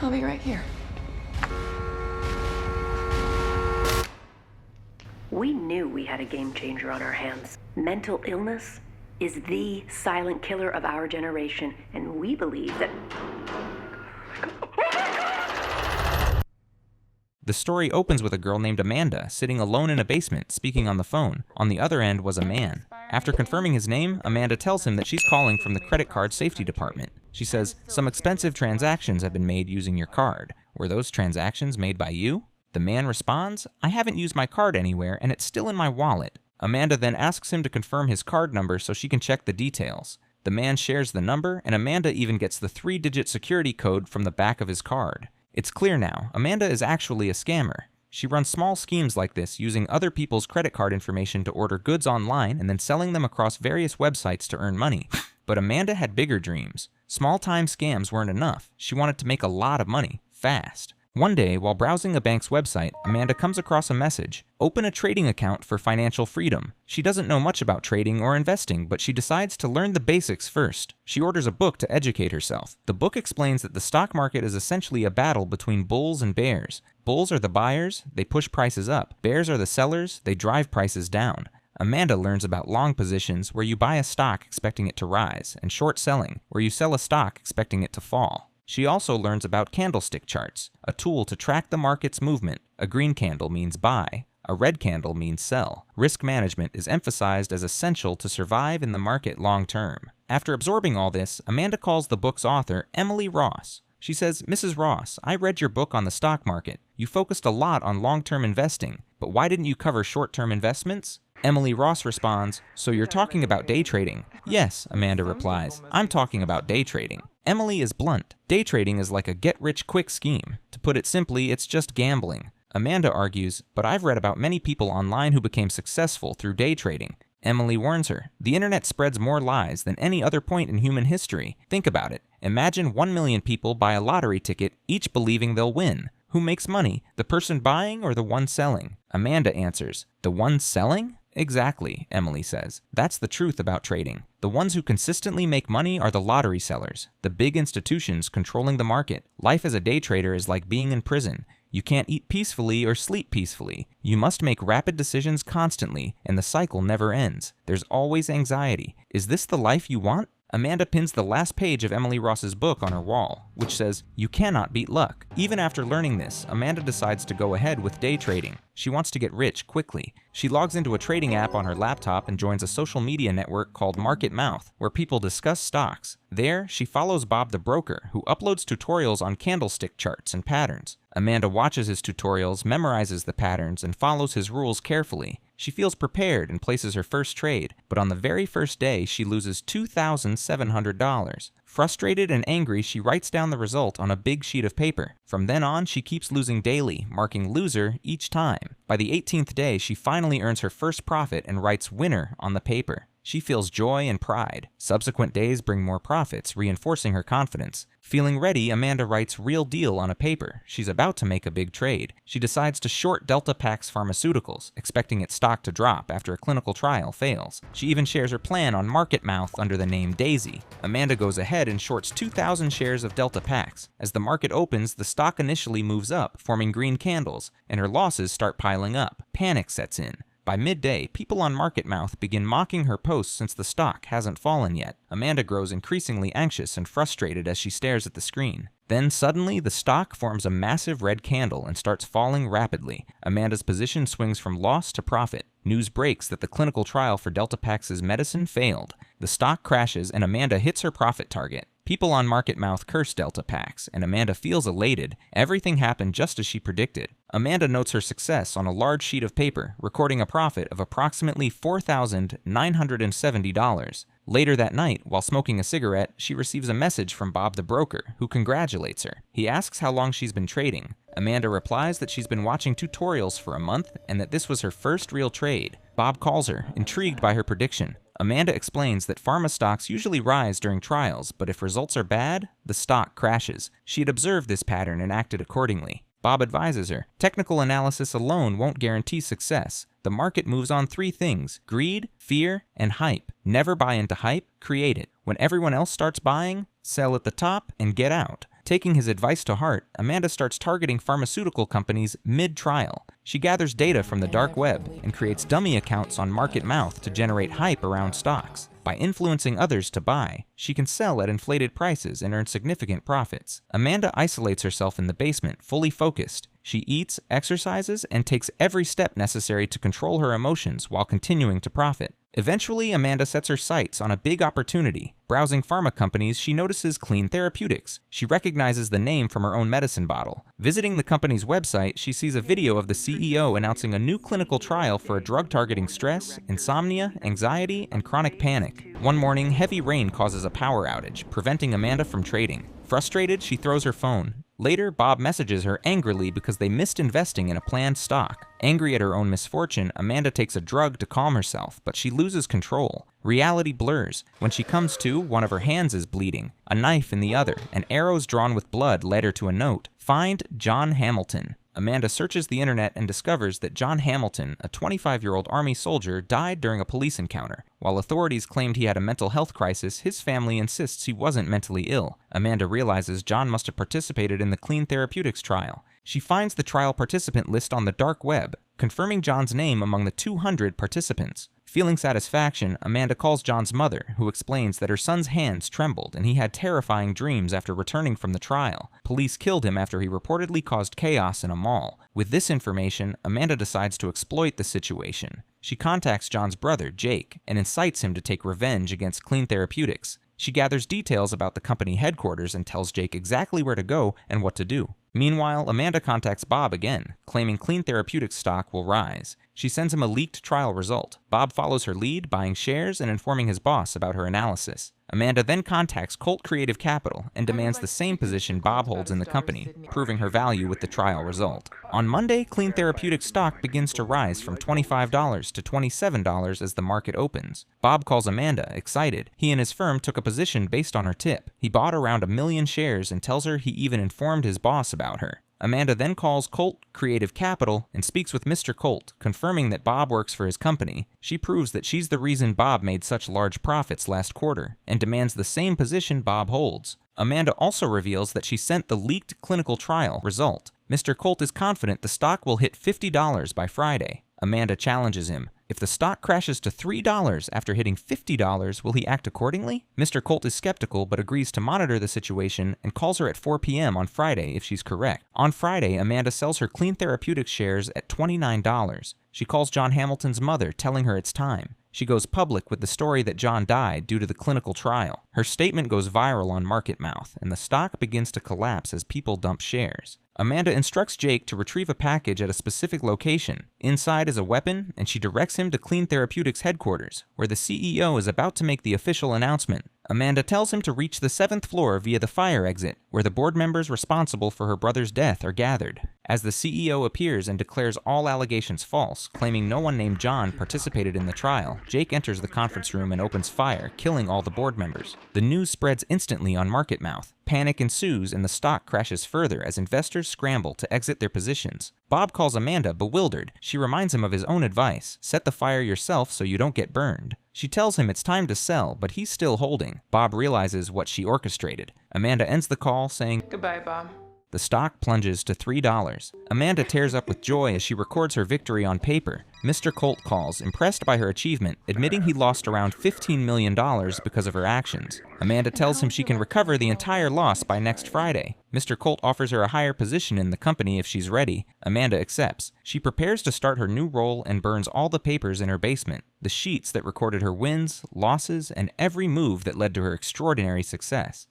I'll be right here. We knew we had a game changer on our hands. Mental illness is the silent killer of our generation, and we believe that... The story opens with a girl named Amanda sitting alone in a basement, speaking on the phone. On the other end was a man. After confirming his name, Amanda tells him that she's calling from the credit card safety department. She says, "Some expensive transactions have been made using your card. Were those transactions made by you?" The man responds, "I haven't used my card anywhere and it's still in my wallet." Amanda then asks him to confirm his card number so she can check the details. The man shares the number, and Amanda even gets the 3-digit security code from the back of his card. It's clear now, Amanda is actually a scammer. She runs small schemes like this using other people's credit card information to order goods online and then selling them across various websites to earn money. But Amanda had bigger dreams. Small-time scams weren't enough. She wanted to make a lot of money, fast. One day, while browsing a bank's website, Amanda comes across a message: "Open a trading account for financial freedom." She doesn't know much about trading or investing, but she decides to learn the basics first. She orders a book to educate herself. The book explains that the stock market is essentially a battle between bulls and bears. Bulls are the buyers, they push prices up. Bears are the sellers, they drive prices down. Amanda learns about long positions, where you buy a stock expecting it to rise, and short selling, where you sell a stock expecting it to fall. She also learns about candlestick charts, a tool to track the market's movement. A green candle means buy, a red candle means sell. Risk management is emphasized as essential to survive in the market long term. After absorbing all this, Amanda calls the book's author Emily Ross. She says, "Mrs. Ross, I read your book on the stock market. You focused a lot on long-term investing, but why didn't you cover short-term investments?" Emily Ross responds, "So you're talking about day trading?" "Yes," Amanda replies, "I'm talking about day trading." Emily is blunt. Day trading is like a get-rich-quick scheme. To put it simply, it's just gambling. Amanda argues, "But I've read about many people online who became successful through day trading." Emily warns her, "The internet spreads more lies than any other point in human history. Think about it. Imagine 1 million people buy a lottery ticket, each believing they'll win. Who makes money, the person buying or the one selling?" Amanda answers, "The one selling?" "Exactly," Emily says. "That's the truth about trading. The ones who consistently make money are the lottery sellers, the big institutions controlling the market. Life as a day trader is like being in prison. You can't eat peacefully or sleep peacefully. You must make rapid decisions constantly, and the cycle never ends. There's always anxiety. Is this the life you want?" Amanda pins the last page of Emily Ross's book on her wall, which says, "You cannot beat luck." Even after learning this, Amanda decides to go ahead with day trading. She wants to get rich quickly. She logs into a trading app on her laptop and joins a social media network called Market Mouth, where people discuss stocks. There, she follows Bob the broker, who uploads tutorials on candlestick charts and patterns. Amanda watches his tutorials, memorizes the patterns, and follows his rules carefully. She feels prepared and places her first trade, but on the very first day, she loses $2,700. Frustrated and angry, she writes down the result on a big sheet of paper. From then on, she keeps losing daily, marking loser each time. By the 18th day, she finally earns her first profit and writes winner on the paper. She feels joy and pride. Subsequent days bring more profits, reinforcing her confidence. Feeling ready, Amanda writes real deal on a paper. She's about to make a big trade. She decides to short Delta Pax Pharmaceuticals, expecting its stock to drop after a clinical trial fails. She even shares her plan on Market Mouth under the name Daisy. Amanda goes ahead and shorts 2,000 shares of Delta Pax. As the market opens, the stock initially moves up, forming green candles, and her losses start piling up. Panic sets in. By midday, people on Market Mouth begin mocking her posts since the stock hasn't fallen yet. Amanda grows increasingly anxious and frustrated as she stares at the screen. Then suddenly, the stock forms a massive red candle and starts falling rapidly. Amanda's position swings from loss to profit. News breaks that the clinical trial for Delta Pax's medicine failed. The stock crashes and Amanda hits her profit target. People on Market Mouth curse Delta Pax, and Amanda feels elated. Everything happened just as she predicted. Amanda notes her success on a large sheet of paper, recording a profit of approximately $4,970. Later that night, while smoking a cigarette, she receives a message from Bob the broker, who congratulates her. He asks how long she's been trading. Amanda replies that she's been watching tutorials for a month and that this was her first real trade. Bob calls her, intrigued by her prediction. Amanda explains that pharma stocks usually rise during trials, but if results are bad, the stock crashes. She had observed this pattern and acted accordingly. Bob advises her, technical analysis alone won't guarantee success. The market moves on 3 things: greed, fear, and hype. Never buy into hype, create it. When everyone else starts buying, sell at the top and get out. Taking his advice to heart, Amanda starts targeting pharmaceutical companies mid-trial. She gathers data from the dark web and creates dummy accounts on MarketMouth to generate hype around stocks. By influencing others to buy, she can sell at inflated prices and earn significant profits. Amanda isolates herself in the basement, fully focused. She eats, exercises, and takes every step necessary to control her emotions while continuing to profit. Eventually, Amanda sets her sights on a big opportunity. Browsing pharma companies, she notices Clean Therapeutics. She recognizes the name from her own medicine bottle. Visiting the company's website, she sees a video of the CEO announcing a new clinical trial for a drug targeting stress, insomnia, anxiety, and chronic panic. One morning, heavy rain causes a power outage, preventing Amanda from trading. Frustrated, she throws her phone. Later, Bob messages her angrily because they missed investing in a planned stock. Angry at her own misfortune, Amanda takes a drug to calm herself, but she loses control. Reality blurs. When she comes to, one of her hands is bleeding, a knife in the other, and arrows drawn with blood led her to a note. Find John Hamilton. Amanda searches the internet and discovers that John Hamilton, a 25-year-old Army soldier, died during a police encounter. While authorities claimed he had a mental health crisis, his family insists he wasn't mentally ill. Amanda realizes John must have participated in the Clean Therapeutics trial. She finds the trial participant list on the dark web, confirming John's name among the 200 participants. Feeling satisfaction, Amanda calls John's mother, who explains that her son's hands trembled and he had terrifying dreams after returning from the trial. Police killed him after he reportedly caused chaos in a mall. With this information, Amanda decides to exploit the situation. She contacts John's brother, Jake, and incites him to take revenge against Clean Therapeutics. She gathers details about the company headquarters and tells Jake exactly where to go and what to do. Meanwhile, Amanda contacts Bob again, claiming Clean Therapeutics stock will rise. She sends him a leaked trial result. Bob follows her lead, buying shares and informing his boss about her analysis. Amanda then contacts Colt Creative Capital and demands the same position Bob holds in the company, proving her value with the trial result. On Monday, Clean Therapeutics stock begins to rise from $25 to $27 as the market opens. Bob calls Amanda, excited. He and his firm took a position based on her tip. He bought around 1 million shares and tells her he even informed his boss about her. Amanda then calls Colt Creative Capital and speaks with Mr. Colt, confirming that Bob works for his company. She proves that she's the reason Bob made such large profits last quarter, and demands the same position Bob holds. Amanda also reveals that she sent the leaked clinical trial result. Mr. Colt is confident the stock will hit $50 by Friday. Amanda challenges him. If the stock crashes to $3 after hitting $50, will he act accordingly? Mr. Colt is skeptical but agrees to monitor the situation and calls her at 4 p.m. on Friday if she's correct. On Friday, Amanda sells her Clean Therapeutics shares at $29. She calls John Hamilton's mother, telling her it's time. She goes public with the story that John died due to the clinical trial. Her statement goes viral on MarketMouth, and the stock begins to collapse as people dump shares. Amanda instructs Jake to retrieve a package at a specific location. Inside is a weapon, and she directs him to Clean Therapeutics headquarters, where the CEO is about to make the official announcement. Amanda tells him to reach the 7th floor via the fire exit, where the board members responsible for her brother's death are gathered. As the CEO appears and declares all allegations false, claiming no one named John participated in the trial, Jake enters the conference room and opens fire, killing all the board members. The news spreads instantly on MarketMouth. Panic ensues and the stock crashes further as investors scramble to exit their positions. Bob calls Amanda bewildered. She reminds him of his own advice: set the fire yourself so you don't get burned. She tells him it's time to sell, but he's still holding. Bob realizes what she orchestrated. Amanda ends the call saying, "Goodbye, Bob." The stock plunges to $3. Amanda tears up with joy as she records her victory on paper. Mr. Colt calls, impressed by her achievement, admitting he lost around $15 million because of her actions. Amanda tells him she can recover the entire loss by next Friday. Mr. Colt offers her a higher position in the company if she's ready. Amanda accepts. She prepares to start her new role and burns all the papers in her basement, the sheets that recorded her wins, losses, and every move that led to her extraordinary success.